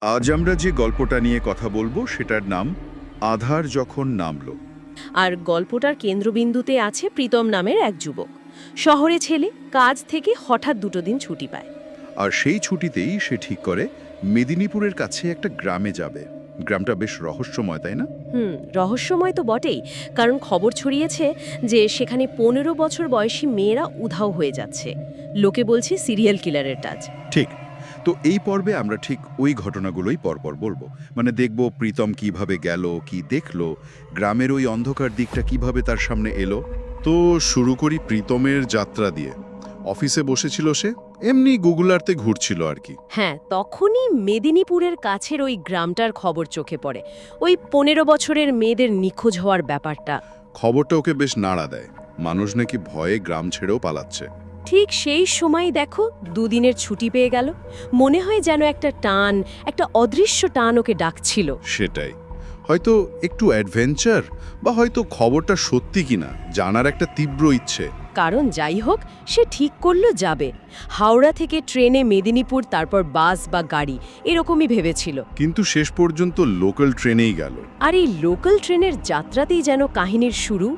আজ আমরা যে গল্পটা নিয়ে কথা বলবো সেটার নাম আধার যখন নামলো। আর গল্পটার কেন্দ্রবিন্দুতে আছে প্রীতম নামের এক যুবক। শহরে ছেলে, কাজ থেকে হঠাৎ দুটো দিন ছুটি পায়। আর সেই ছুটিতেই সে ঠিক করে মেদিনীপুরের কাছে একটা গ্রামে যাবে। গ্রামটা বেশ রহস্যময়, তাই না? রহস্যময় তো বটেই, কারণ খবর ছড়িয়েছে যে সেখানে 15 বছর বয়সী মেয়েরা উধাও হয়ে যাচ্ছে। লোকে বলছে সিরিয়াল কিলারের টাচ। ঠিক। তো এই পর্বে আমরা ঠিক ওই ঘটনাগুলোই পরপর বলবো। মানে দেখব প্রীতম কিভাবে গেল, কি দেখলো, গ্রামের ওই অন্ধকার দিকটা কিভাবে তার সামনে এলো। তো শুরু করি প্রীতমের যাত্রা দিয়ে। অফিসে বসেছিল সে, এমনি গুগল আর্থে ঘুরছিল আর কি। হ্যাঁ, তখনই মেদিনীপুরের কাছের ওই গ্রামটার খবর চোখে পড়ে। ওই 15 বছরের মেয়েদের নিখোঁজ হওয়ার ব্যাপারটা। খবরটা ওকে বেশ নাড়া দেয়। মানুষ নাকি ভয়ে গ্রাম ছেড়েও পালাচ্ছে। ঠিক সেই সময় দেখো, দুদিনের ছুটি পেয়ে গেল। মনে হয় যেন একটা টান, একটা অদৃশ্য টান ওকে ডাকছিল। সেটাই। হয়তো একটু অ্যাডভেঞ্চার, বা হয়তো খবরটা সত্যি কিনা জানার একটা তীব্র ইচ্ছে। কারণ যাই হোক, সে ঠিক করলো যাবে। হাওড়া থেকে ট্রেনে মেদিনীপুর, তারপর বাস বা গাড়ি, এরকমই ভেবেছিল। কিন্তু শেষ পর্যন্ত লোকাল ট্রেনেই গেল। আর এই লোকাল ট্রেনের যাত্রাতেই যেন কাহিনীর শুরু।